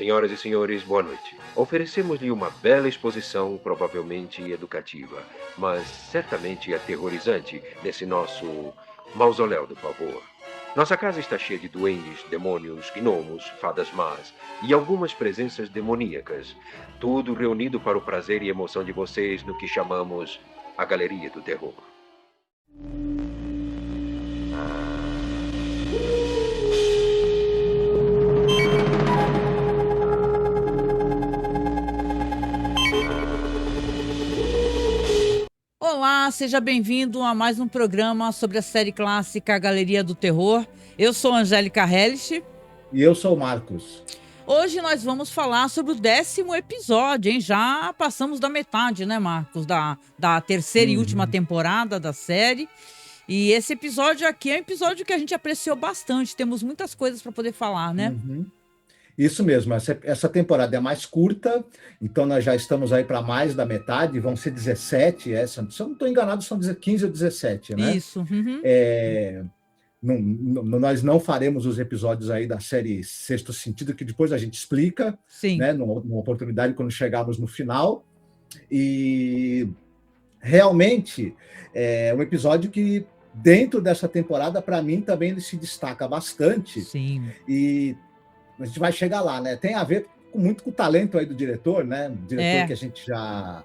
Senhoras e senhores, boa noite. Oferecemos-lhe uma bela exposição, provavelmente educativa, mas certamente aterrorizante, nesse nosso mausoléu do pavor. Nossa casa está cheia de duendes, demônios, gnomos, fadas más e algumas presenças demoníacas. Tudo reunido para o prazer e emoção de vocês no que chamamos a Galeria do Terror. Olá, seja bem-vindo a mais um programa sobre a série clássica Galeria do Terror. Eu sou Angélica Hellish. E eu sou o Marcos. Hoje nós vamos falar sobre o 10º episódio, hein? Já passamos da metade, né, Marcos? Da terceira e última temporada da série. E esse episódio aqui é um episódio que a gente apreciou bastante. Temos muitas coisas para poder falar, né? Isso mesmo, essa temporada é mais curta, então nós já estamos aí para mais da metade, vão ser 17, se eu não estou enganado, são 15 ou 17, né? Isso. Nós não faremos os episódios aí da série Sexto Sentido, que depois a gente explica, Sim. né, numa oportunidade quando chegarmos no final. E realmente é um episódio que, dentro dessa temporada, para mim também ele se destaca bastante. Sim. E a gente vai chegar lá, né? Tem a ver muito com o talento aí do diretor, né? O diretor que a gente já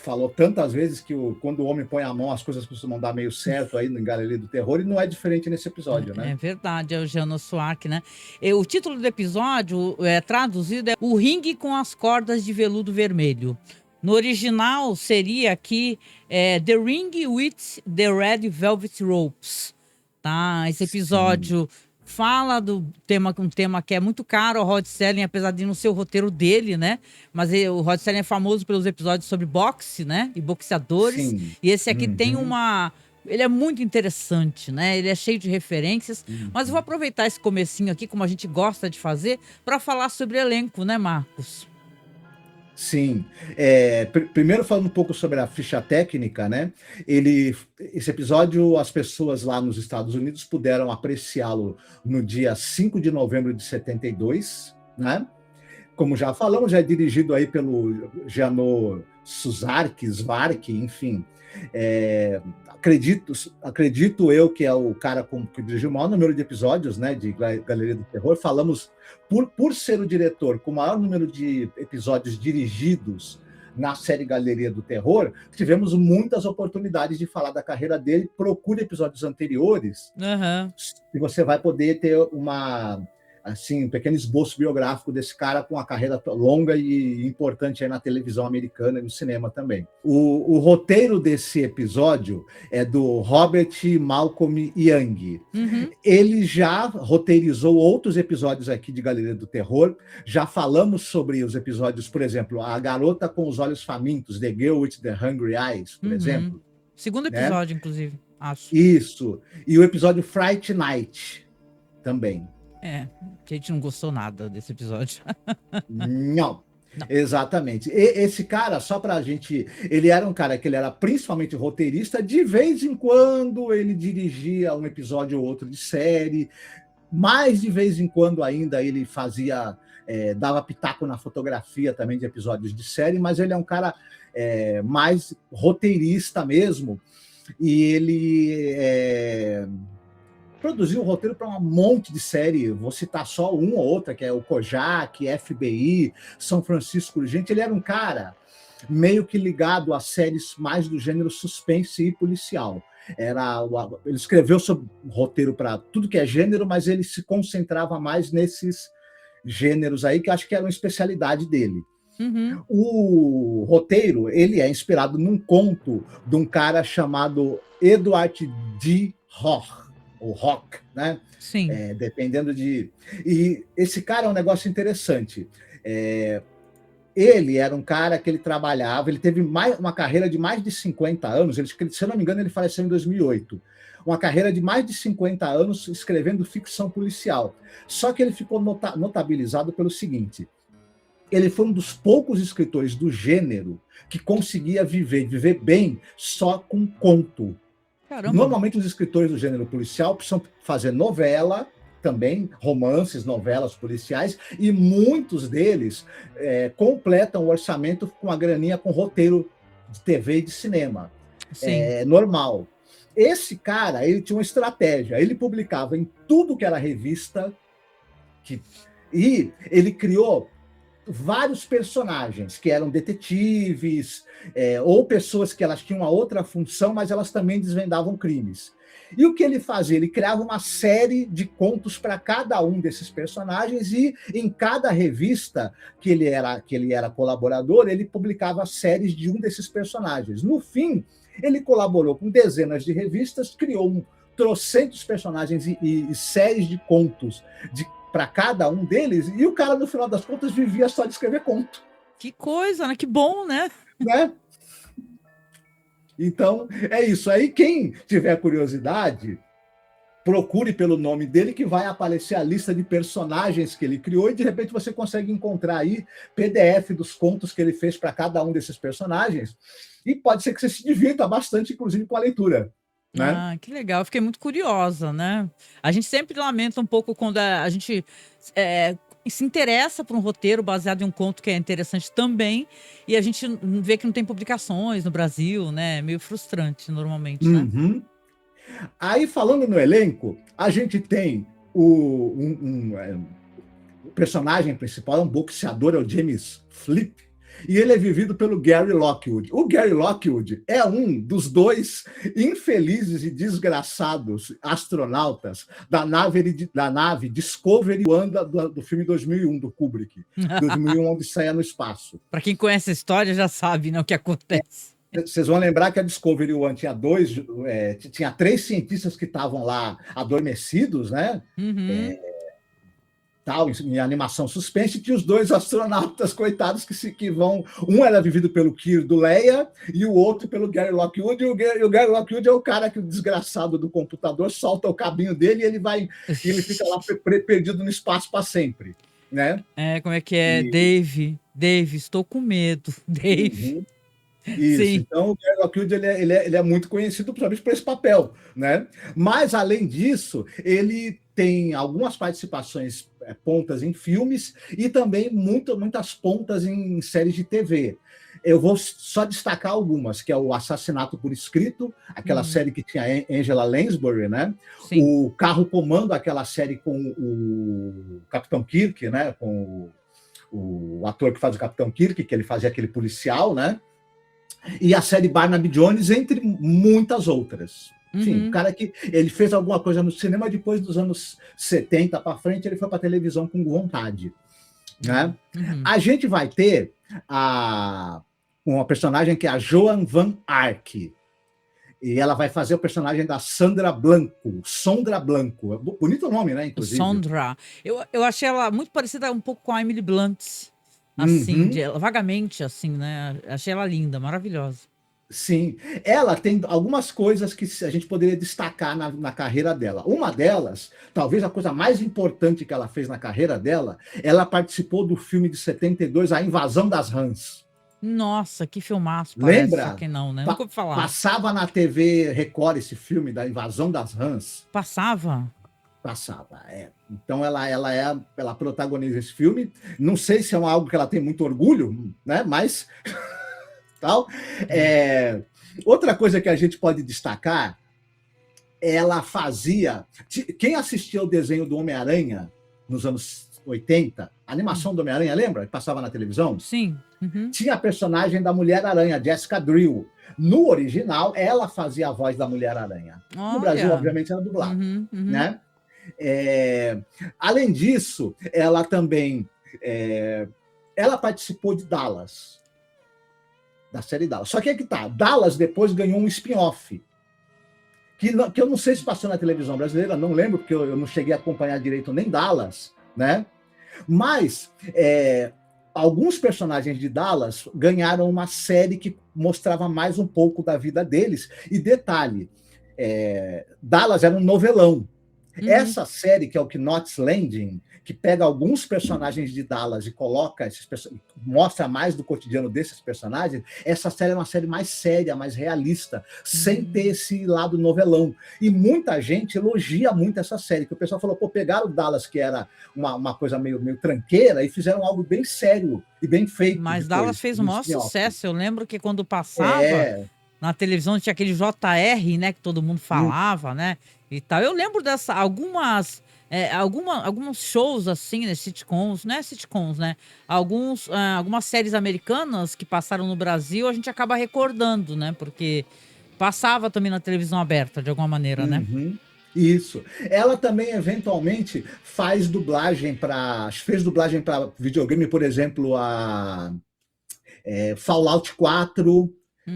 falou tantas vezes que quando o homem põe a mão, as coisas costumam dar meio certo aí no Galeria do Terror, e não é diferente nesse episódio, né? É verdade, é o Janos Suark, né? O título do episódio, traduzido, é O Ringue com as Cordas de Veludo Vermelho. No original seria aqui The Ring with the Red Velvet Ropes. Tá? Esse episódio fala do tema, um tema que é muito caro ao Rod Serling, apesar de não ser o roteiro dele, né? Mas o Rod Serling é famoso pelos episódios sobre boxe, né? E boxeadores. Sim. E esse aqui tem uma... Ele é muito interessante, né? Ele é cheio de referências. Mas eu vou aproveitar esse comecinho aqui, como a gente gosta de fazer, para falar sobre elenco, né, Marcos? Sim. Primeiro falando um pouco sobre a ficha técnica, né? Esse episódio, as pessoas lá nos Estados Unidos puderam apreciá-lo no dia 5 de novembro de 72, né? Como já falamos, já é dirigido aí pelo Janos Suark, enfim. Acredito eu que é o cara que dirigiu o maior número de episódios, né, de Galeria do Terror. Falamos, por ser o diretor com o maior número de episódios dirigidos na série Galeria do Terror, tivemos muitas oportunidades de falar da carreira dele. Procure episódios anteriores e você vai poder ter um pequeno esboço biográfico desse cara com uma carreira longa e importante aí na televisão americana e no cinema também. O roteiro desse episódio é do Robert Malcolm Young. Ele já roteirizou outros episódios aqui de Galeria do Terror. Já falamos sobre os episódios, por exemplo, A Garota com os Olhos Famintos, The Girl with the Hungry Eyes, por exemplo. Segundo episódio, inclusive, acho. Isso. E o episódio Fright Night também. A gente não gostou nada desse episódio. Não. Exatamente. Esse cara, só pra gente... Ele era um cara que ele era principalmente roteirista. De vez em quando ele dirigia um episódio ou outro de série. Mais de vez em quando ainda ele fazia... dava pitaco na fotografia também de episódios de série. Mas ele é um cara mais roteirista mesmo. E ele... produziu o roteiro para um monte de série, vou citar só uma ou outra, que é o Kojak, FBI, São Francisco. Gente, ele era um cara meio que ligado a séries mais do gênero suspense e policial. Ele escreveu sobre roteiro para tudo que é gênero, mas ele se concentrava mais nesses gêneros aí, que acho que era uma especialidade dele. O roteiro, ele é inspirado num conto de um cara chamado Edward D. Rock, ou Rock, né? Sim. Dependendo de... E esse cara é um negócio interessante. Ele era um cara que ele trabalhava, ele teve uma carreira de mais de 50 anos, se eu não me engano, ele faleceu em 2008. Uma carreira de mais de 50 anos escrevendo ficção policial. Só que ele ficou notabilizado pelo seguinte: ele foi um dos poucos escritores do gênero que conseguia viver bem só com conto. Caramba. Normalmente os escritores do gênero policial precisam fazer novela também romances, novelas policiais, e muitos deles completam o orçamento com a graninha com roteiro de TV e de cinema. Sim. Normal. Esse cara, ele tinha uma estratégia, ele publicava em tudo que era revista, e ele criou vários personagens que eram detetives, ou pessoas que elas tinham uma outra função, mas elas também desvendavam crimes. E o que ele fazia? Ele criava uma série de contos para cada um desses personagens, e em cada revista que ele era colaborador, ele publicava séries de um desses personagens. No fim, ele colaborou com dezenas de revistas, criou trocentos personagens e séries de contos para cada um deles, e o cara, no final das contas, vivia só de escrever conto. Que coisa, né? Que bom, né? Então, é isso. Aí, quem tiver curiosidade, procure pelo nome dele, que vai aparecer a lista de personagens que ele criou, e de repente você consegue encontrar aí PDF dos contos que ele fez para cada um desses personagens, e pode ser que você se divirta bastante, inclusive, com a leitura. Né? Ah, que legal. Eu fiquei muito curiosa, né? A gente sempre lamenta um pouco quando a gente se interessa por um roteiro baseado em um conto que é interessante também, e a gente vê que não tem publicações no Brasil, né? É meio frustrante, normalmente, né? Uhum. Aí, falando no elenco, a gente tem o personagem principal, é um boxeador, é o James Flip, e ele é vivido pelo Gary Lockwood. O Gary Lockwood é um dos dois infelizes e desgraçados astronautas da nave Discovery One do filme 2001, do Kubrick. 2001, Odisseia no Espaço. Para quem conhece a história, já sabe, né, o que acontece. Vocês vão lembrar que a Discovery One tinha 3 cientistas que estavam lá adormecidos, né? Uhum. Em animação suspense, tinha os 2 astronautas, coitados, que vão... Um era vivido pelo Keir do Leia e o outro pelo Gary Lockwood, e o Gary Lockwood é o cara que o desgraçado do computador solta o cabinho dele, e ele fica lá perdido no espaço para sempre, né? Como é que é? Dave, estou com medo. Dave. Uhum. Isso, sim. Então o Gary Lockwood ele é muito conhecido principalmente por esse papel, né? Mas, além disso, ele tem algumas participações pontas em filmes, e também muitas pontas em séries de TV. Eu vou só destacar algumas, que é o Assassinato por Escrito, aquela série que tinha Angela Lansbury, né? Sim. O Carro Comando, aquela série com o Capitão Kirk, né? Com o ator que faz o Capitão Kirk, que ele fazia aquele policial, né? E a série Barnaby Jones, entre muitas outras. Enfim, o cara que ele fez alguma coisa no cinema, depois dos anos 70 para frente, ele foi para a televisão com vontade. Né? A gente vai ter uma personagem que é a Joan Van Ark. E ela vai fazer o personagem da Sondra Blanco. Bonito nome, né? Inclusive. Sondra. Eu achei ela muito parecida um pouco com a Emily Blunt. Assim, vagamente, assim, né? Achei ela linda, maravilhosa. Sim, ela tem algumas coisas que a gente poderia destacar na carreira dela. Uma delas, talvez a coisa mais importante que ela fez na carreira dela, ela participou do filme de 72, A Invasão das Rãs. Nossa, que filmaço, parece. Lembra? Só que não, né? Nunca ouvi falar. Passava na TV Record esse filme da Invasão das Rãs. Passava? Passava, Então ela protagoniza esse filme. Não sei se é algo que ela tem muito orgulho, né? Mas tal. Outra coisa que a gente pode destacar, ela fazia... Quem assistia o desenho do Homem-Aranha nos anos 80, a animação do Homem-Aranha, lembra? Que passava na televisão? Sim. Tinha a personagem da Mulher-Aranha, Jessica Drill. No original, ela fazia a voz da Mulher-Aranha. No Brasil, obviamente, era dublado. Né? Além disso, ela também ela participou de Dallas, da série Dallas. Só que é que tá, Dallas depois ganhou um spin-off, que eu não sei se passou na televisão brasileira, não lembro, porque eu não cheguei a acompanhar direito nem Dallas, né? Mas alguns personagens de Dallas ganharam uma série que mostrava mais um pouco da vida deles. E detalhe, Dallas era um novelão. Uhum. Essa série, que é o Knots Landing, que pega alguns personagens de Dallas e coloca mostra mais do cotidiano desses personagens, essa série é uma série mais séria, mais realista, sem ter Hum. esse lado novelão. E muita gente elogia muito essa série, que o pessoal falou, pô, pegaram o Dallas, que era uma coisa meio tranqueira, e fizeram algo bem sério e bem feito Mas Dallas depois, fez o no maior spin-off. sucesso. Eu lembro que quando passava É. na televisão tinha aquele JR, né, que todo mundo Hum. falava, né, e tal. Eu lembro dessa alguns shows, assim, né, sitcoms, não é sitcoms, né, algumas séries americanas que passaram no Brasil, a gente acaba recordando, né, porque passava também na televisão aberta, de alguma maneira, né. Uhum. Isso. Ela também, eventualmente, fez dublagem para videogame, por exemplo, Fallout 4,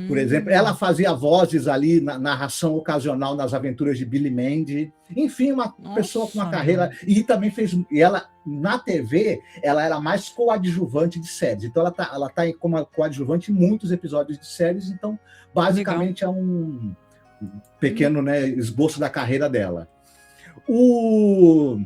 por exemplo. Ela Hum. fazia vozes ali na narração ocasional nas aventuras de Billy Mandy. Enfim, uma pessoa com uma Nossa, carreira. meu. E também fez. E ela, na TV, ela era mais coadjuvante de séries. Então, ela tá como coadjuvante em muitos episódios de séries. Então, Legal. basicamente, é um Uhum. pequeno, né, esboço da carreira dela. O...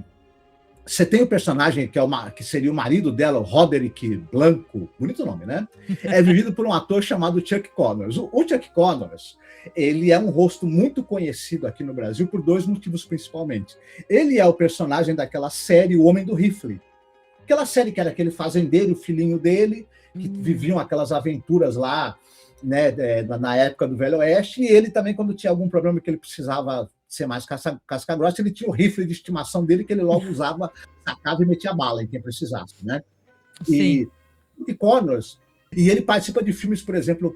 Você tem o personagem que seria o marido dela, o Roderick Blanco, bonito nome, né? É vivido por um ator chamado Chuck Connors. O Chuck Connors, ele é um rosto muito conhecido aqui no Brasil por dois motivos principalmente. Ele é o personagem daquela série O Homem do Rifle. Aquela série que era aquele fazendeiro, o filhinho dele, que Hum. viviam aquelas aventuras lá, né, na época do Velho Oeste, e ele também, quando tinha algum problema que ele precisava ser mais casca grossa, ele tinha o rifle de estimação dele, que ele logo usava, sacava e metia bala em quem precisasse, né? Sim. E Connors, e ele participa de filmes, por exemplo,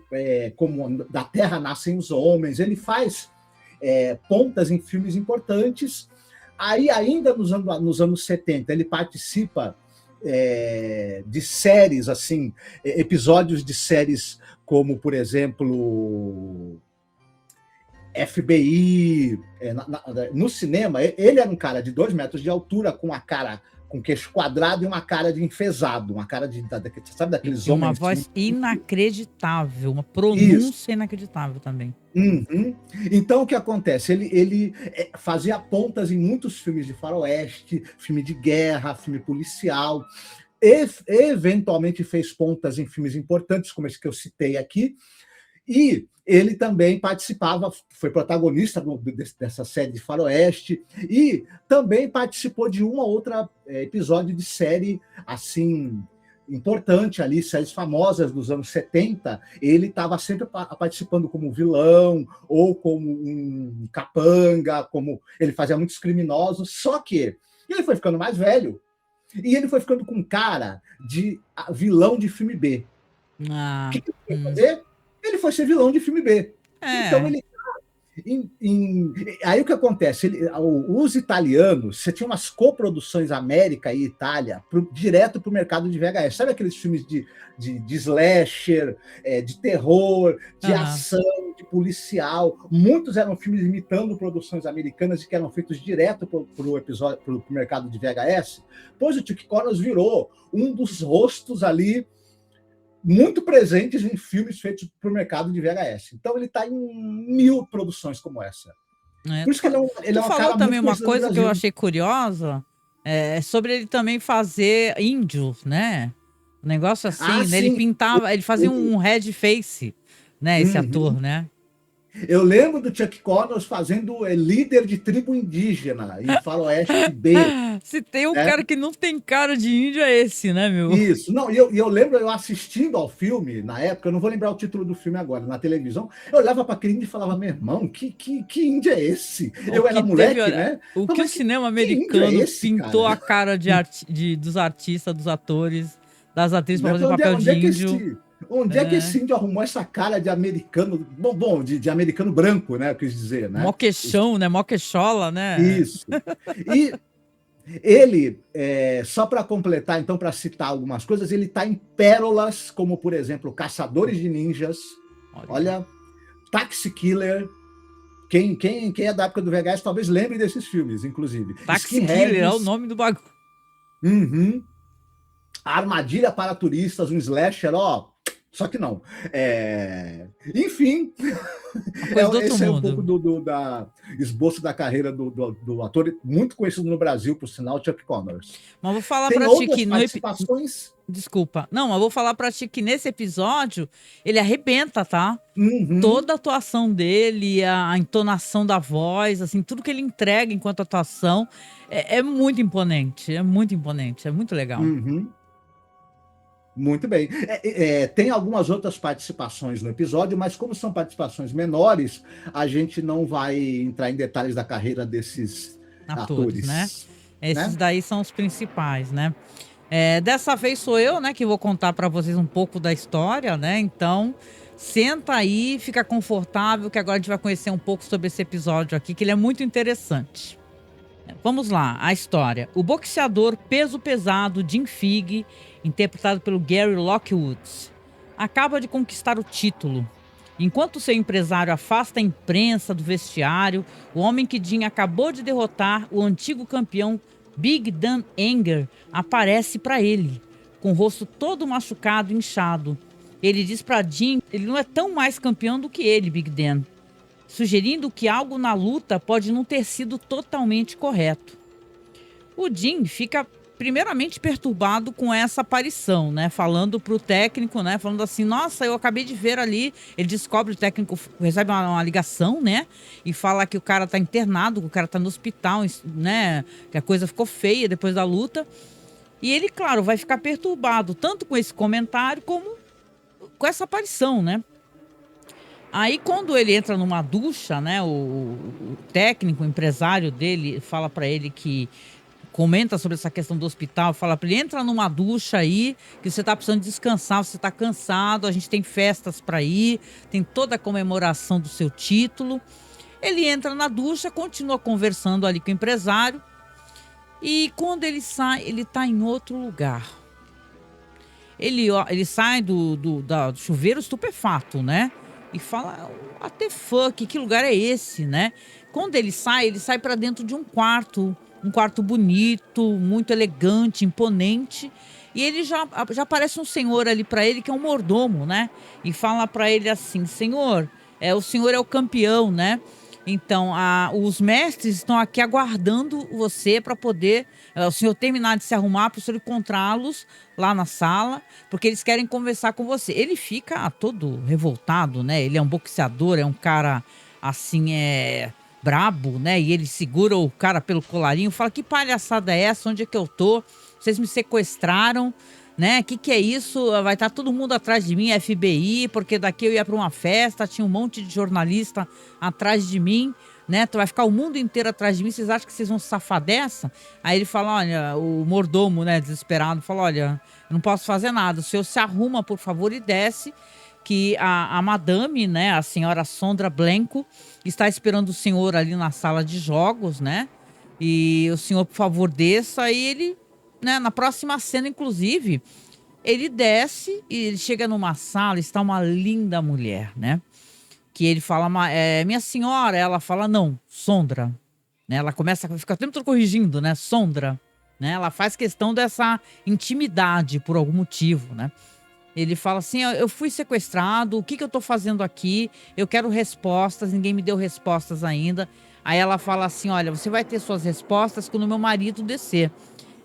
como Da Terra Nascem os Homens, ele faz pontas em filmes importantes. Aí, ainda nos anos 70, ele participa de séries, assim, episódios de séries como, por exemplo, FBI. No cinema, ele era um cara de 2 metros de altura, com a cara com queixo quadrado e uma cara de enfesado, uma cara sabe, daqueles E uma homens voz inacreditável, uma isso. pronúncia inacreditável também. Uhum. Então, o que acontece? Ele fazia pontas em muitos filmes de faroeste, filme de guerra, filme policial, eventualmente fez pontas em filmes importantes, como esse que eu citei aqui, e ele também participava, foi protagonista dessa série de faroeste, e também participou de uma outra episódio de série, assim, importante ali, séries famosas dos anos 70. Ele estava sempre participando como vilão, ou como um capanga, como ele fazia muitos criminosos, só que ele foi ficando mais velho, e ele foi ficando com cara de vilão de filme B. O Ah, que ele foi fazer? Ele foi ser vilão de filme B. Então é. ele. Aí o que acontece? Os italianos, você tinha umas coproduções América e Itália direto para o mercado de VHS. Sabe aqueles filmes de slasher, de terror, de Aham. ação, de policial? Muitos eram filmes imitando produções americanas e que eram feitos direto para o mercado de VHS. Pois o Chuck Connors virou um dos rostos ali muito presentes em filmes feitos para o mercado de VHS. Então ele está em 1000 produções como essa. É. Por isso que ele Tu é um falou cara também muito uma conhecido no coisa que eu Brasil. achei curiosa, sobre ele também fazer índios, né? Um negócio Ah, assim, né? Ele sim. pintava, ele fazia um red face, né? Esse Uhum. ator, né? Eu lembro do Chuck Connors fazendo líder de tribo indígena em Faroeste B. Se tem um Né? cara que não tem cara de índio, é esse, né, meu? Isso. Não, eu lembro eu assistindo ao filme, na época, eu não vou lembrar o título do filme agora, na televisão, eu olhava para aquele índio e falava, meu irmão, que índio é esse? O Eu era que teve, moleque, né? o Eu que o falei, cinema que índio é americano esse, pintou a cara? cara dos artistas, dos atores, das atrizes para Né? fazer papel Onde de é que índio. esse índio arrumou essa cara de americano, de americano branco, né? Eu quis dizer, Mó né? queixão, né? Mó queixola, né? Isso. E ele, só para completar, então, para citar algumas coisas, ele está em pérolas, como, por exemplo, Caçadores de Ninjas, Olha. olha, Taxi Killer. Quem é da época do VHS talvez lembre desses filmes, inclusive. Taxi Killer é o Skinheads, nome do bagulho. uhum, Armadilha para Turistas, um slasher, ó, Só que não. Enfim, Uma coisa do outro esse é um mundo. pouco da esboço da carreira do ator, muito conhecido no Brasil, por sinal, Chuck Connors. Mas vou falar Tem pra ti outras que participações. Desculpa. Não, mas vou falar pra ti que nesse episódio ele arrebenta, tá? Uhum. Toda a atuação dele, a entonação da voz, assim, tudo que ele entrega enquanto atuação é muito imponente. É muito imponente. É muito legal. Uhum. Muito bem. Tem algumas outras participações no episódio, mas como são participações menores, a gente não vai entrar em detalhes da carreira desses Atores, né? atores, Esses né? daí são os principais, né? Dessa vez sou eu, né, que vou contar pra vocês um pouco da história, né? Então, senta aí, fica confortável, que agora a gente vai conhecer um pouco sobre esse episódio aqui, que ele é muito interessante. Vamos lá, a história. O boxeador peso pesado Jim Figg, interpretado pelo Gary Lockwood, acaba de conquistar o título. Enquanto seu empresário afasta a imprensa do vestiário, o homem que Jim acabou de derrotar, o antigo campeão Big Dan Anger, aparece para ele, com o rosto todo machucado e inchado. Ele diz para Jim que ele não é tão mais campeão do que ele, Big Dan, sugerindo que algo na luta pode não ter sido totalmente correto. O Jim fica primeiramente perturbado com essa aparição, né? Falando pro técnico, né? Falando assim, nossa, eu acabei de ver ali. Ele descobre, o técnico recebe uma ligação, né? E fala que o cara tá internado, que o cara tá no hospital, né? Que a coisa ficou feia depois da luta. E ele, claro, vai ficar perturbado, tanto com esse comentário como com essa aparição, né? Aí quando ele entra numa ducha, né, o técnico, o empresário dele fala pra ele que comenta sobre essa questão do hospital, fala pra ele, entra numa ducha aí, que você tá precisando descansar, você tá cansado, a gente tem festas pra ir, tem toda a comemoração do seu título. Ele entra na ducha, continua conversando ali com o empresário, e quando ele sai, ele tá em outro lugar. Ele sai do chuveiro estupefato, né? E fala, what the fuck, que lugar é esse, né? Quando ele sai para dentro de um quarto bonito, muito elegante, imponente. E ele já aparece um senhor ali para ele, que é um mordomo, né? E fala para ele assim, senhor, o senhor é o campeão, né? Então, os mestres estão aqui aguardando você para poder o senhor terminar de se arrumar para o senhor encontrá-los lá na sala, porque eles querem conversar com você. Ele fica todo revoltado, né? Ele é um boxeador, é um cara assim, brabo, né? E ele segura o cara pelo colarinho, fala: que palhaçada é essa? Onde é que eu tô? Vocês me sequestraram, né? Que é isso? Vai estar todo mundo atrás de mim, FBI, porque daqui eu ia para uma festa, tinha um monte de jornalista atrás de mim, né? Vai ficar o mundo inteiro atrás de mim, vocês acham que vocês vão se safar dessa? Aí ele fala, olha, o mordomo, né, desesperado, fala, olha, eu não posso fazer nada, o senhor se arruma, por favor, e desce, que a madame, né, a senhora Sondra Blanco, está esperando o senhor ali na sala de jogos, né? E o senhor, por favor, desça, e ele, né, na próxima cena, inclusive, ele desce e ele chega numa sala, está uma linda mulher, né? Que ele fala, minha senhora, ela fala, não, Sondra. Né? Ela começa a ficar o tempo todo corrigindo, né? Sondra. Né? Ela faz questão dessa intimidade por algum motivo, né? Ele fala assim, eu fui sequestrado, o que eu tô fazendo aqui? Eu quero respostas, ninguém me deu respostas ainda. Aí ela fala assim, olha, você vai ter suas respostas quando meu marido descer.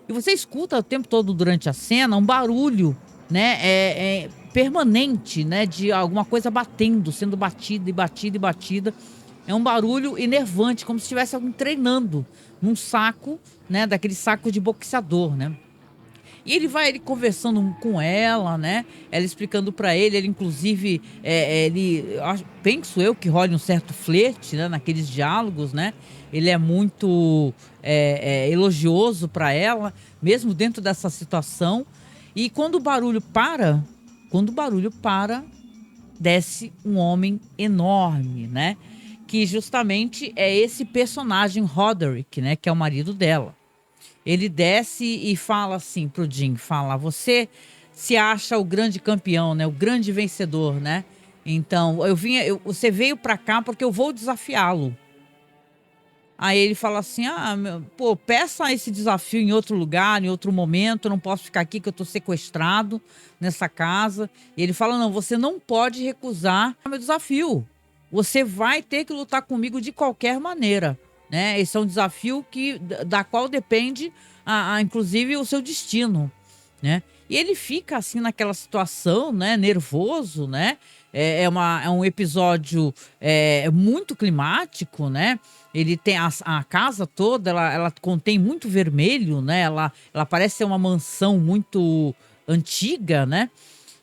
E você escuta o tempo todo durante a cena um barulho, né? Permanente, né? De alguma coisa batendo, sendo batida e batida e batida. É um barulho enervante, como se estivesse alguém treinando num saco, né? Daquele saco de boxeador, né? E ele conversando com ela, né? Ela explicando pra ele inclusive, penso eu que rola um certo flerte, né? Naqueles diálogos, né? Ele é muito elogioso pra ela, mesmo dentro dessa situação. E quando o barulho para, desce um homem enorme, né? Que justamente é esse personagem Roderick, né? Que é o marido dela. Ele desce e fala assim pro Jim, fala, você se acha o grande campeão, né? O grande vencedor, né? Então, você veio pra cá porque eu vou desafiá-lo. Aí ele fala assim, pô, peça esse desafio em outro lugar, em outro momento, eu não posso ficar aqui que eu tô sequestrado nessa casa. E ele fala, não, você não pode recusar o meu desafio. Você vai ter que lutar comigo de qualquer maneira, né? Esse é um desafio da qual depende, inclusive, o seu destino, né? E ele fica assim naquela situação, né? Nervoso, né? É um episódio muito climático, né? Ele tem a casa toda, ela contém muito vermelho, né? Ela parece ser uma mansão muito antiga, né?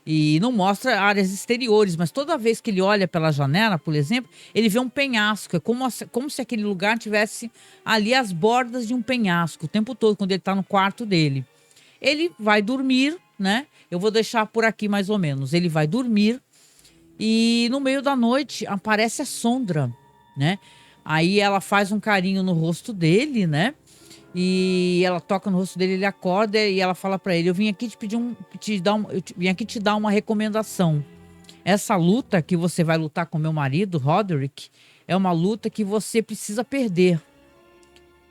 E não mostra áreas exteriores, mas toda vez que ele olha pela janela, por exemplo, ele vê um penhasco. É como se aquele lugar tivesse ali as bordas de um penhasco o tempo todo, quando ele está no quarto dele. Ele vai dormir, né? Eu vou deixar por aqui mais ou menos. Ele vai dormir e no meio da noite aparece a Sondra, né? Aí ela faz um carinho no rosto dele, né? E ela toca no rosto dele, ele acorda e ela fala pra ele: eu vim aqui vim aqui te dar uma recomendação. Essa luta que você vai lutar com meu marido, Roderick, é uma luta que você precisa perder,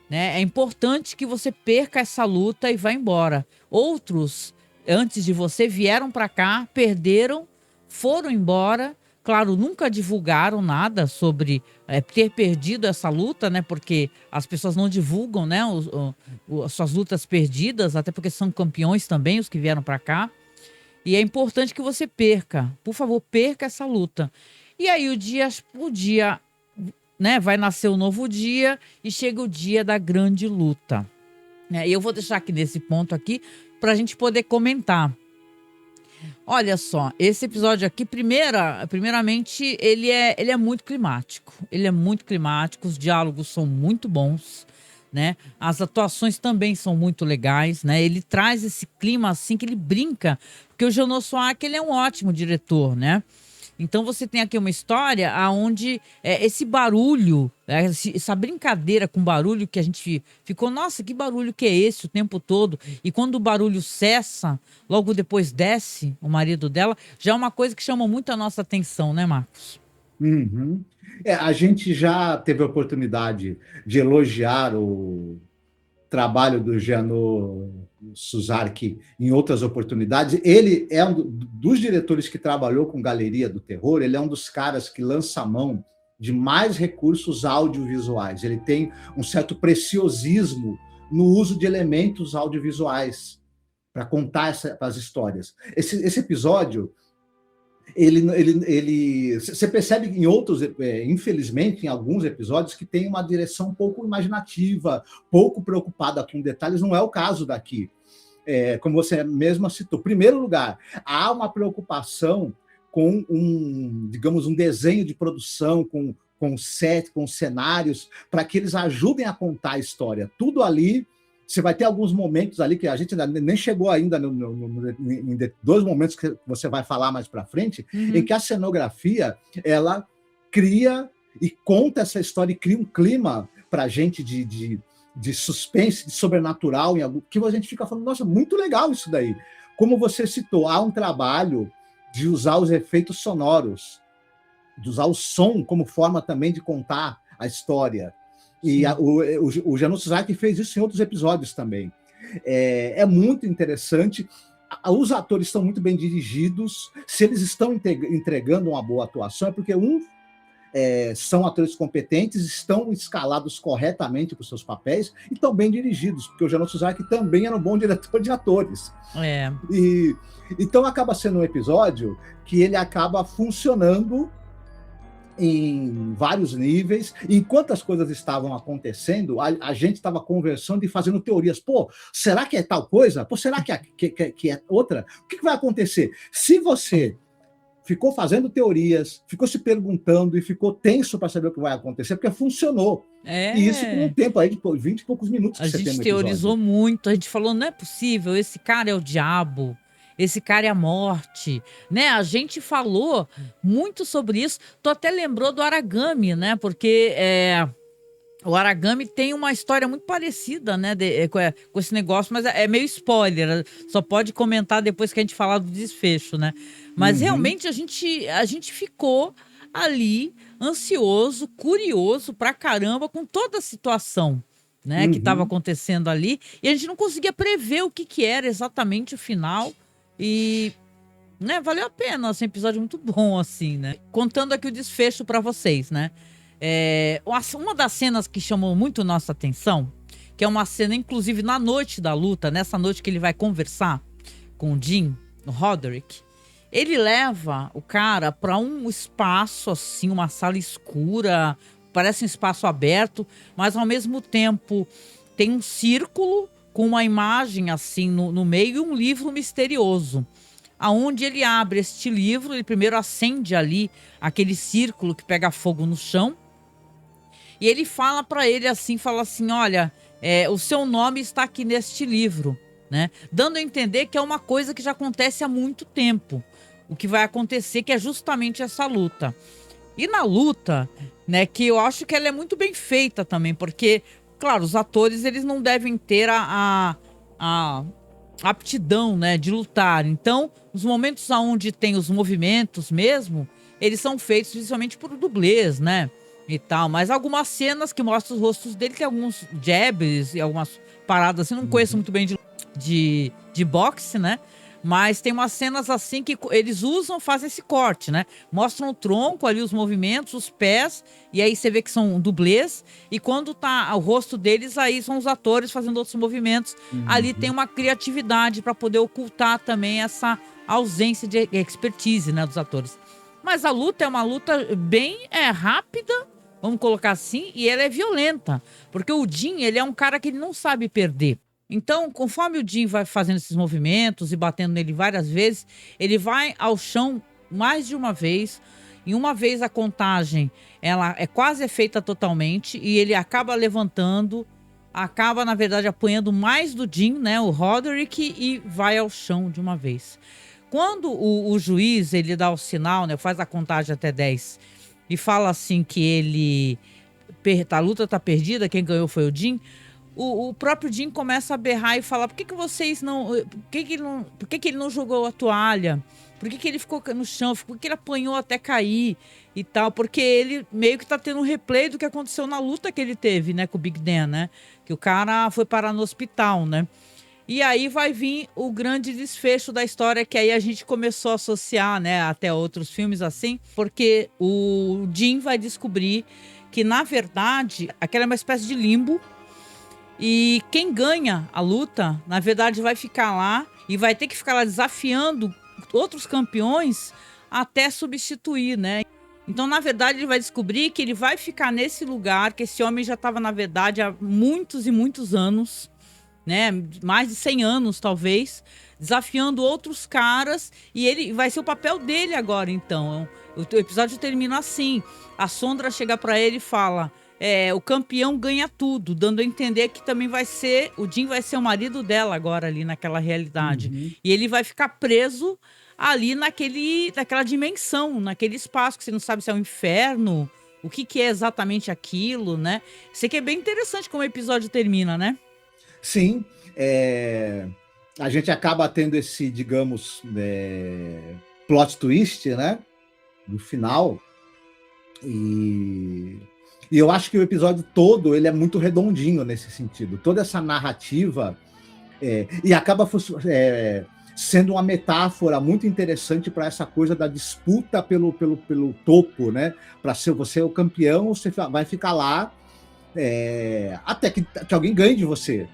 né? É importante que você perca essa luta e vá embora. Outros, antes de você, vieram pra cá, perderam, foram embora. Claro, nunca divulgaram nada sobre ter perdido essa luta, né? Porque as pessoas não divulgam, né? As suas lutas perdidas, até porque são campeões também, os que vieram para cá. E é importante que você perca. Por favor, perca essa luta. E aí o dia, né? Vai nascer um novo dia e chega o dia da grande luta. E eu vou deixar aqui nesse ponto aqui para a gente poder comentar. Olha só, esse episódio aqui, primeiramente, ele é muito climático. Ele é muito climático, os diálogos são muito bons, né? As atuações também são muito legais, né? Ele traz esse clima assim que ele brinca, porque o Janosz Soak, ele é um ótimo diretor, né? Então você tem aqui uma história onde esse barulho, essa brincadeira com barulho que a gente ficou, nossa, que barulho que é esse o tempo todo? E quando o barulho cessa, logo depois desce o marido dela, já é uma coisa que chama muito a nossa atenção, né, Marcos? Uhum. A gente já teve a oportunidade de elogiar o trabalho do Janosz Suark em outras oportunidades. Ele é um dos diretores que trabalhou com Galeria do Terror, ele é um dos caras que lança a mão de mais recursos audiovisuais. Ele tem um certo preciosismo no uso de elementos audiovisuais para contar as histórias. Esse episódio, você percebe em outros, infelizmente, em alguns episódios, que tem uma direção um pouco imaginativa, pouco preocupada com detalhes. Não é o caso daqui. Como você mesma citou, em primeiro lugar, há uma preocupação com digamos, um desenho de produção, com set, com cenários, para que eles ajudem a contar a história. Tudo ali. Você vai ter alguns momentos ali que a gente nem chegou ainda em dois momentos que você vai falar mais para frente, em que a cenografia ela cria e conta essa história e cria um clima para a gente de suspense, de sobrenatural, que a gente fica falando, nossa, muito legal isso daí. Como você citou, há um trabalho de usar os efeitos sonoros, de usar o som como forma também de contar a história. E o Janosz Suark fez isso em outros episódios também. É muito interessante. Os atores estão muito bem dirigidos. Se eles estão entregando uma boa atuação, é porque são atores competentes, estão escalados corretamente para os seus papéis e estão bem dirigidos, porque o Janosz Suark também era um bom diretor de atores. Então acaba sendo um episódio que ele acaba funcionando em vários níveis. Enquanto as coisas estavam acontecendo, a gente estava conversando e fazendo teorias. Pô, será que é tal coisa? Pô, será que é outra? O que vai acontecer? Se você ficou fazendo teorias, ficou se perguntando e ficou tenso para saber o que vai acontecer, porque funcionou. E isso com um tempo aí de 20 e poucos minutos que você tem no episódio. A gente teorizou muito, a gente falou, não é possível, esse cara é o diabo. Esse cara é a morte, né? A gente falou muito sobre isso. Tu até lembrou do Aragami, né? Porque o Aragami tem uma história muito parecida, né? Com esse negócio, mas é meio spoiler. Só pode comentar depois que a gente falar do desfecho, né? Mas realmente a gente ficou ali ansioso, curioso pra caramba com toda a situação, né, que estava acontecendo ali, e a gente não conseguia prever o que que era exatamente o final e, né, valeu a pena, assim, episódio muito bom, assim, né. Contando aqui o desfecho pra vocês, né. Uma das cenas que chamou muito nossa atenção, que é uma cena, inclusive, na noite da luta, nessa noite que ele vai conversar com o Jim, o Roderick, ele leva o cara para um espaço, assim, uma sala escura, parece um espaço aberto, mas ao mesmo tempo tem um círculo com uma imagem, assim, no meio e um livro misterioso. Aonde ele abre este livro, ele primeiro acende ali aquele círculo que pega fogo no chão, e ele fala para ele assim, fala assim, olha, o seu nome está aqui neste livro, né? Dando a entender que é uma coisa que já acontece há muito tempo. O que vai acontecer que é justamente essa luta. E na luta, né, que eu acho que ela é muito bem feita também, porque, claro, os atores eles não devem ter a aptidão, né, de lutar. Então, os momentos onde tem os movimentos mesmo, eles são feitos principalmente por dublês, né? E tal, mas algumas cenas que mostram os rostos dele, tem alguns jabs e algumas paradas assim, não conheço muito bem de boxe, né? Mas tem umas cenas assim que eles usam, fazem esse corte, né? Mostram o tronco ali, os movimentos, os pés, e aí você vê que são dublês, e quando tá o rosto deles, aí são os atores fazendo outros movimentos. Ali tem uma criatividade para poder ocultar também essa ausência de expertise, né, dos atores. Mas a luta é uma luta bem rápida, vamos colocar assim, e ela é violenta, porque o Jim, ele é um cara que ele não sabe perder. Então, conforme o Jim vai fazendo esses movimentos e batendo nele várias vezes, ele vai ao chão mais de uma vez. Em uma vez a contagem, ela é quase feita totalmente, e ele acaba levantando, acaba, na verdade, apanhando mais do Jim, né, o Roderick, e vai ao chão de uma vez. Quando o juiz, ele dá o sinal, né, faz a contagem até 10, e fala assim que a luta tá perdida, quem ganhou foi o Jim, o próprio Jim começa a berrar e falar: por que vocês não. Por que ele não jogou a toalha? Por que ele ficou no chão? Por que ele apanhou até cair e tal? Porque ele meio que tá tendo um replay do que aconteceu na luta que ele teve, né, com o Big Dan, né? Que o cara foi parar no hospital, né? E aí vai vir o grande desfecho da história, que aí a gente começou a associar, né, até outros filmes assim, porque o Jim vai descobrir que, na verdade, aquela é uma espécie de limbo, e quem ganha a luta, na verdade, vai ficar lá e vai ter que ficar lá desafiando outros campeões até substituir, né? Então, na verdade, ele vai descobrir que ele vai ficar nesse lugar, que esse homem já estava, na verdade, há muitos e muitos anos, né, mais de 100 anos talvez, desafiando outros caras, e ele vai ser o papel dele agora. Então o episódio termina assim, a Sondra chega para ele e fala: o campeão ganha tudo, dando a entender que também o Jim vai ser o marido dela agora ali naquela realidade, e ele vai ficar preso ali naquela dimensão, naquele espaço que você não sabe se é um inferno, o que é exatamente aquilo, né? Isso aqui é bem interessante como o episódio termina, né? Sim, a gente acaba tendo esse, digamos, plot twist, né, no final, e eu acho que o episódio todo ele é muito redondinho nesse sentido, toda essa narrativa, e acaba sendo uma metáfora muito interessante para essa coisa da disputa pelo topo, né, para ser você o campeão, você vai ficar lá até que alguém ganhe de você.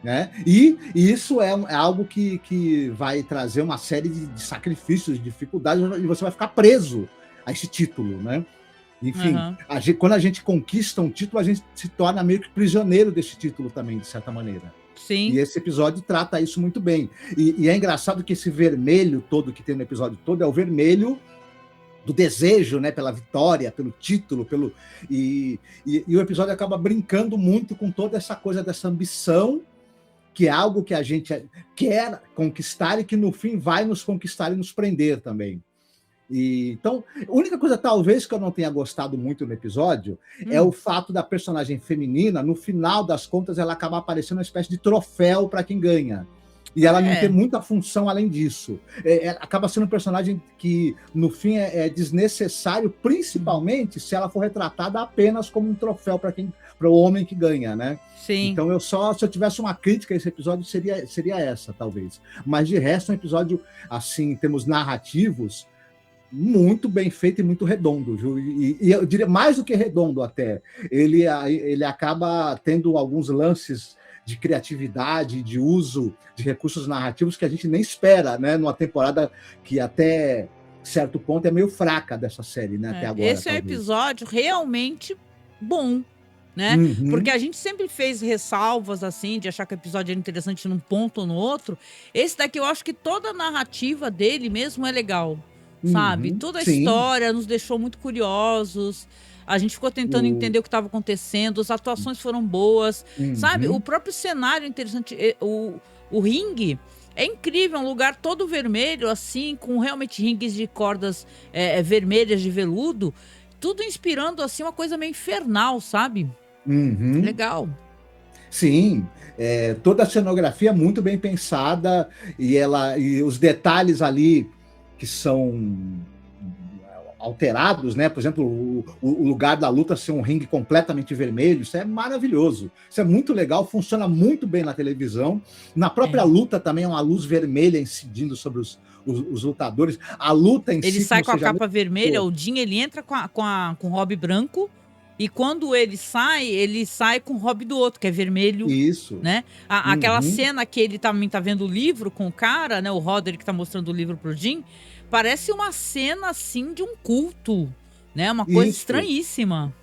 Né? E isso é algo que vai trazer uma série de sacrifícios, de dificuldades, e você vai ficar preso a esse título, né? Enfim, quando a gente conquista um título, a gente se torna meio que prisioneiro desse título também, de certa maneira. Sim. E esse episódio trata isso muito bem. E é engraçado que esse vermelho todo que tem no episódio todo é o vermelho do desejo, né, pela vitória, pelo título, e o episódio acaba brincando muito com toda essa coisa dessa ambição, que é algo que a gente quer conquistar e que no fim vai nos conquistar e nos prender também. Então, a única coisa talvez que eu não tenha gostado muito no episódio é o fato da personagem feminina, no final das contas, ela acabar aparecendo uma espécie de troféu para quem ganha. E ela não tem É, muita função além disso. Acaba sendo um personagem que, no fim, é desnecessário, principalmente se ela for retratada apenas como um troféu para o homem que ganha, né? sim. Então, se eu tivesse uma crítica a esse episódio, seria essa, talvez. Mas, de resto, é um episódio, assim, em termos narrativos, muito bem feito e muito redondo, viu? E eu diria mais do que redondo até. Ele acaba tendo alguns lances de criatividade, de uso de recursos narrativos que a gente nem espera, né? Numa temporada que até certo ponto é meio fraca dessa série, né? Até agora, Esse é um talvez. episódio realmente bom, né? Porque Uhum, a gente sempre fez ressalvas assim, de achar que o episódio era interessante num ponto ou no outro. Esse daqui eu acho que toda a narrativa dele mesmo é legal, sabe? uhum, Toda a sim. história nos deixou muito curiosos. A gente ficou tentando O, entender o que estava acontecendo, as atuações foram boas, sabe? O uhum, próprio cenário é interessante, o ringue é incrível, é um lugar todo vermelho, assim, com realmente ringues de cordas vermelhas de veludo, tudo inspirando, assim, uma coisa meio infernal, sabe? uhum. Legal. Sim, toda a cenografia é muito bem pensada e os detalhes ali que são alterados, né? Por exemplo, o lugar da luta ser um ringue completamente vermelho, isso é maravilhoso. Isso é muito legal, funciona muito bem na televisão. Na própria É. luta também é uma luz vermelha incidindo sobre os lutadores. A luta em Ele si, sai como com a você já capa vermelha, mencionou, o Jim, ele entra com o hobby branco, e quando ele sai com o hobby do outro, que é vermelho, isso. né? Aquela Uhum, cena que ele também tá vendo o livro com o cara, né? O Roderick tá mostrando o livro pro Jim, parece uma cena, assim, de um culto, né? Uma coisa isso. estranhíssima.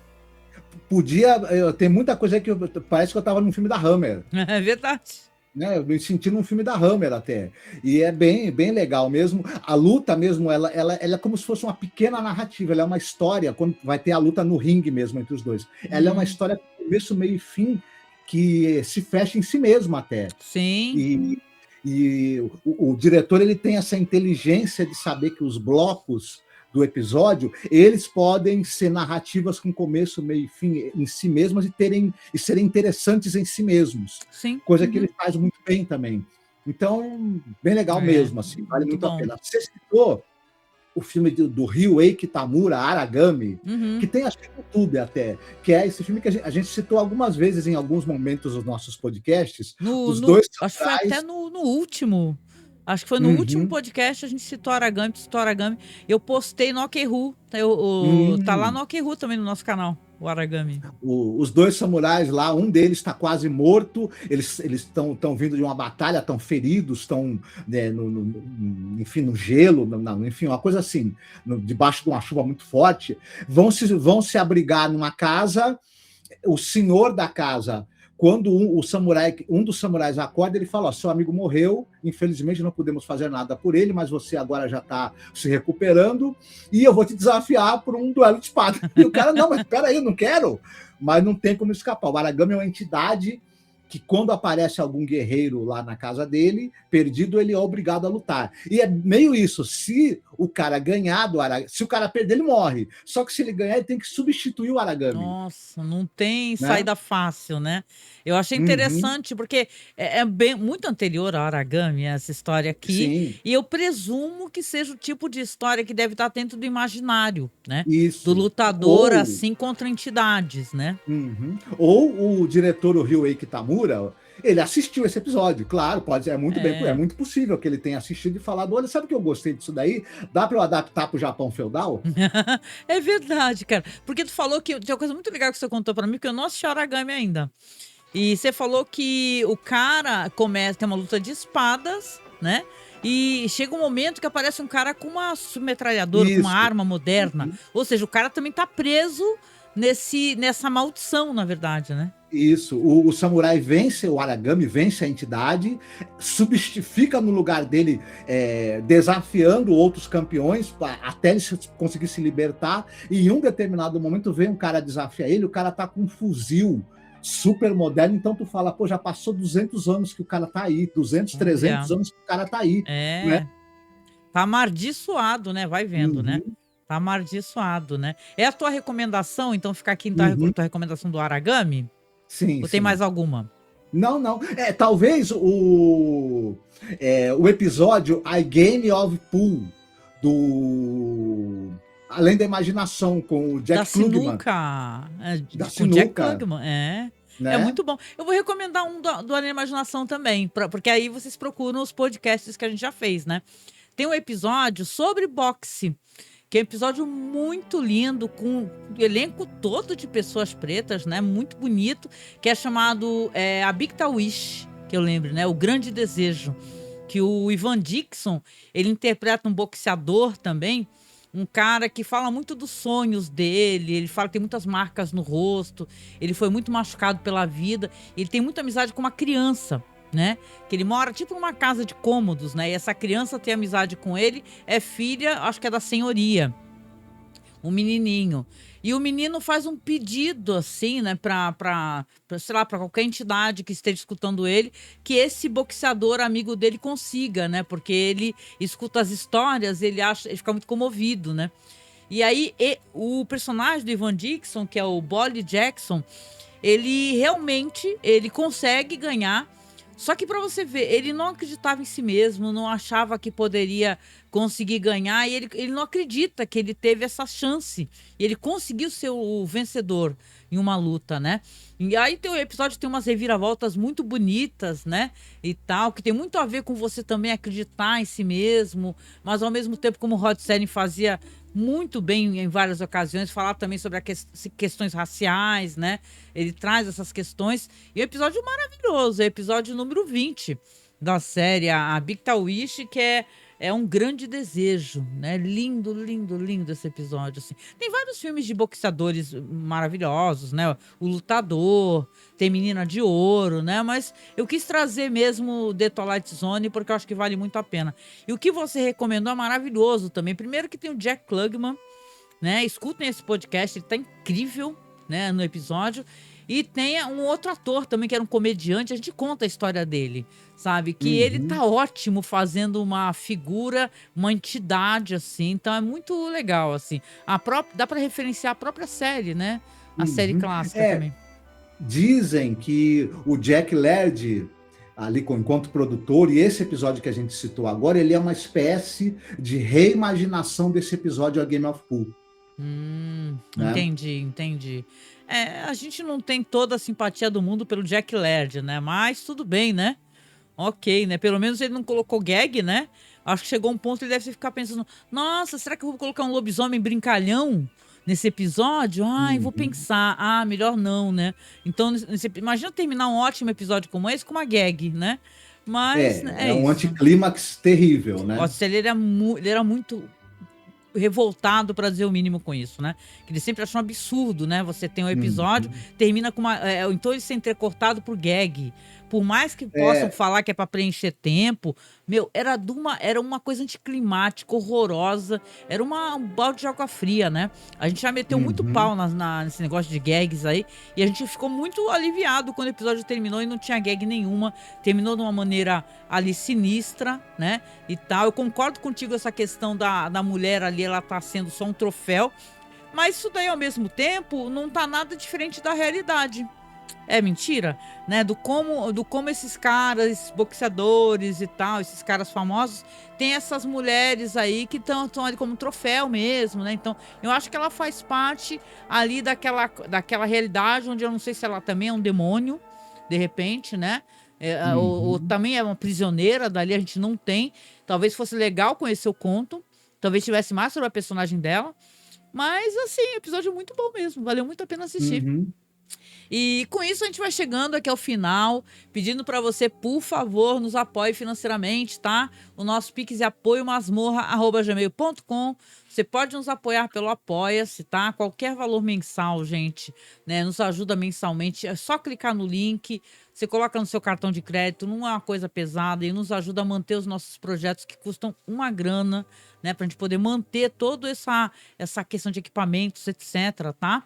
Tem muita coisa aí que parece que eu estava num filme da Hammer. É verdade. Né? Eu me senti num filme da Hammer até. E é bem, bem legal mesmo. A luta mesmo, ela é como se fosse uma pequena narrativa, ela é uma história, quando vai ter a luta no ringue mesmo entre os dois. Ela é uma Hum, história com começo, meio e fim, que se fecha em si mesma até. sim. E o diretor ele tem essa inteligência de saber que os blocos do episódio eles podem ser narrativas com começo, meio e fim em si mesmas e serem interessantes em si mesmos, Sim. coisa que Uhum. ele faz muito bem também. Então, bem legal É, mesmo, assim, vale muito muito a bom. pena. Você citou o filme do Ryuhei Kitamura, Aragami, que Uhum. tem acho que no YouTube até, que é esse filme que a gente citou algumas vezes em alguns momentos dos nossos podcasts. Os dois Acho que foi até samurais. no último. Acho que foi no último Uhum. podcast a gente citou Aragami. Eu postei no Okeru. Tá lá Hum. no Okeru também no nosso canal, o Aragami. Os dois samurais lá, um deles está quase morto, eles estão vindo de uma batalha, estão feridos, estão, né, enfim, no gelo, enfim, uma coisa assim, debaixo de uma chuva muito forte, vão se abrigar numa casa. O senhor da casa, quando um dos samurais acorda, ele fala: ó, seu amigo morreu, infelizmente não podemos fazer nada por ele, mas você agora já está se recuperando e eu vou te desafiar por um duelo de espada. E o cara: não, mas espera aí, eu não quero. Mas não tem como escapar. O Aragami é uma entidade que, quando aparece algum guerreiro lá na casa dele, perdido, ele é obrigado a lutar. E é meio isso: se o cara ganhar do Aragami, se o cara perder, ele morre. Só que se ele ganhar, ele tem que substituir o Aragami, Nossa, não tem né? saída fácil, né? Eu achei Uhum, interessante porque é bem muito anterior ao Aragami, essa história aqui, sim, e eu presumo que seja o tipo de história que deve estar dentro do imaginário, né? Do isso. lutador assim contra entidades, né? Ou o diretor, o Ryuhei Kitamura, ele assistiu esse episódio, claro, é É. muito possível que ele tenha assistido e falado: olha, sabe o que eu gostei disso daí? Dá para eu adaptar para o Japão feudal? É verdade, cara. Porque tu falou que tem uma coisa muito legal que você contou pra mim, que eu não assisti Aragami ainda. E você falou que o cara começa, tem uma luta de espadas, né? E chega um momento que aparece um cara com uma submetralhadora, com uma Isso, arma moderna. Ou seja, o cara também tá preso nessa maldição, na verdade, né? isso. O samurai vence o Aragami, vence a entidade, fica no lugar dele, desafiando outros campeões até ele conseguir se libertar. E em um determinado momento vem um cara desafiar ele, o cara tá com um fuzil super moderno, então tu fala: pô, já passou 200 anos que o cara tá aí, 200, 300 Olha, anos que o cara tá aí, né? é. Tá amardiçoado, né? Vai vendo, né? Uhum, Tá amardiçoado, né? É a tua recomendação, então ficar aqui em uhum. tua recomendação do Aragami? Sim, Ou tem mais sim. alguma? Não, não. Talvez o episódio I Game of Pool do Além da Imaginação com o Da Jack Klugman. sinuca. Da Com Jack sinuca, Klugman. É né? muito bom. Eu vou recomendar um do Além da Imaginação também, porque aí vocês procuram os podcasts que a gente já fez, né? Tem um episódio sobre boxe, que é um episódio muito lindo, com o elenco todo de pessoas pretas, né? Muito bonito, que é chamado A Big Wish, que eu lembro, né? O Grande Desejo, que o Ivan Dixon, ele interpreta um boxeador também, um cara que fala muito dos sonhos dele, ele fala que tem muitas marcas no rosto, ele foi muito machucado pela vida, ele tem muita amizade com uma criança, né? Que ele mora tipo numa casa de cômodos, né? E essa criança tem amizade com ele, é filha, acho que é da senhoria, um menininho. E o menino faz um pedido, assim, né, sei lá, pra qualquer entidade que esteja escutando ele, que esse boxeador amigo dele consiga, né? Porque ele escuta as histórias, ele fica muito comovido, né? E aí, o personagem do Ivan Dixon, que é o Bolly Jackson, ele realmente, ele consegue ganhar. Só que para você ver, ele não acreditava em si mesmo, não achava que poderia conseguir ganhar, e ele não acredita que ele teve essa chance. E ele conseguiu ser o vencedor em uma luta, né? E aí o episódio tem umas reviravoltas muito bonitas, né? E tal, que tem muito a ver com você também acreditar em si mesmo, mas ao mesmo tempo, como o Rod Serling fazia muito bem em várias ocasiões, falar também sobre questões raciais, né? Ele traz essas questões. E o episódio maravilhoso, é o episódio número 20 da série, a Big Wish, que é um grande desejo, né? Lindo, lindo, lindo esse episódio, assim. Tem vários filmes de boxeadores maravilhosos, né? O Lutador, tem Menina de Ouro, né? Mas eu quis trazer mesmo The Twilight Zone porque eu acho que vale muito a pena. E o que você recomendou é maravilhoso também. Primeiro que tem o Jack Klugman, né? Escutem esse podcast, ele tá incrível, né, no episódio. E tem um outro ator também, que era um comediante, a gente conta a história dele, sabe? Que ele Uhum, tá ótimo fazendo uma figura, uma entidade, assim. Então é muito legal, assim. Dá pra referenciar a própria série, né? A série uhum. clássica também. Dizem que o Jack Laird, ali enquanto produtor, e esse episódio que a gente citou agora, ele é uma espécie de reimaginação desse episódio A Game of Pool, né? Entendi, entendi. A gente não tem toda a simpatia do mundo pelo Jack Laird, né? Mas tudo bem, né? Ok, né? Pelo menos ele não colocou gag, né? Acho que chegou um ponto que ele deve ficar pensando: nossa, será que eu vou colocar um lobisomem brincalhão nesse episódio? Ai, vou Uhum. pensar. Ah, melhor não, né? Então, imagina terminar um ótimo episódio como esse com uma gag, né? Mas é É um isso. anticlímax terrível, O né? Ocelli, ele era muito revoltado, para dizer o mínimo, com isso, né? Que ele sempre achou um absurdo, né? Você tem um episódio, Uhum. termina com uma. Então ele ser entrecortado por gag. Por mais que possam É, falar que é para preencher tempo, meu, era uma coisa anticlimática, horrorosa. Era um balde de água fria, né? A gente já meteu muito uhum. pau nesse negócio de gags aí. E a gente ficou muito aliviado quando o episódio terminou e não tinha gag nenhuma. Terminou de uma maneira ali sinistra, né? E tal. Eu concordo contigo essa questão da mulher ali, ela tá sendo só um troféu. Mas isso daí, ao mesmo tempo, não tá nada diferente da realidade. É mentira, né? Do como esses caras, esses boxeadores e tal, esses caras famosos, tem essas mulheres aí que estão ali como troféu mesmo, né? Então, eu acho que ela faz parte ali daquela realidade onde eu não sei se ela também é um demônio, de repente, né? Ou Uhum. também é uma prisioneira dali, a gente não tem. Talvez fosse legal conhecer o conto, talvez tivesse mais sobre a personagem dela. Mas, assim, episódio muito bom mesmo, valeu muito a pena assistir. Uhum. E com isso a gente vai chegando aqui ao final, pedindo para você, por favor, nos apoie financeiramente, tá? O nosso Pix é apoiomasmorra@gmail.com. Você pode nos apoiar pelo Apoia-se, tá? Qualquer valor mensal, gente, né? Nos ajuda mensalmente. É só clicar no link, você coloca no seu cartão de crédito, não é uma coisa pesada e nos ajuda a manter os nossos projetos que custam uma grana, né? Pra gente poder manter toda essa questão de equipamentos, etc, tá?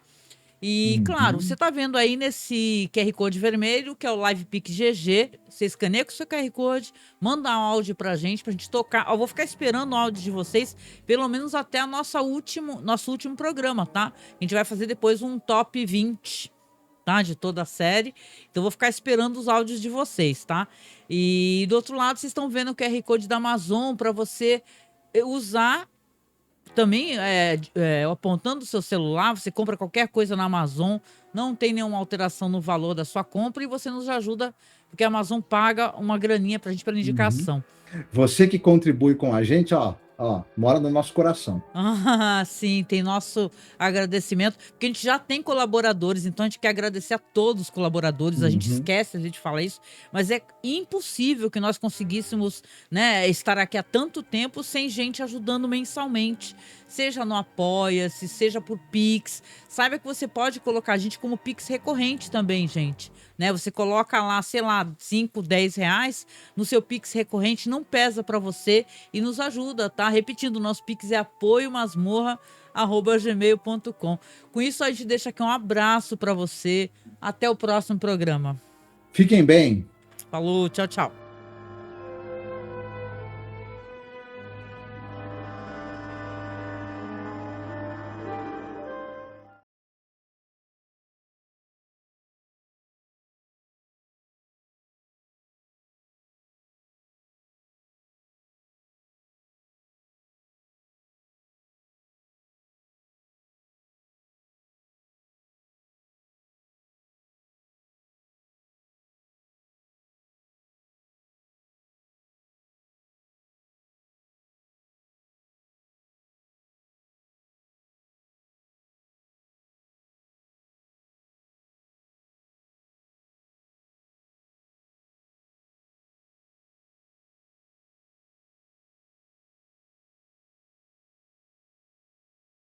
E, claro, você Uhum. tá vendo aí nesse QR Code vermelho, que é o LivePix GG. Você escaneia com o seu QR Code, manda um áudio pra gente tocar. Eu vou ficar esperando o áudio de vocês, pelo menos até nosso último programa, tá? A gente vai fazer depois um top 20, tá? De toda a série. Então, vou ficar esperando os áudios de vocês, tá? E do outro lado, vocês estão vendo o QR Code da Amazon para você usar também, apontando o seu celular. Você compra qualquer coisa na Amazon, não tem nenhuma alteração no valor da sua compra e você nos ajuda, porque a Amazon paga uma graninha pra gente pela indicação. Você que contribui com a gente, ó, mora no nosso coração. Ah, sim, tem nosso agradecimento, porque a gente já tem colaboradores, então a gente quer agradecer a todos os colaboradores. A gente esquece de falar isso, mas é impossível que nós conseguíssemos, né, estar aqui há tanto tempo sem gente ajudando mensalmente, seja no Apoia-se, seja por Pix. Saiba que você pode colocar a gente como Pix recorrente também, gente. Né? Você coloca lá, sei lá, 5, 10 reais no seu Pix recorrente, não pesa para você e nos ajuda, tá? Repetindo, o nosso Pix é apoiomasmorra@gmail.com. Com isso, a gente deixa aqui um abraço para você. Até o próximo programa. Fiquem bem. Falou, tchau, tchau.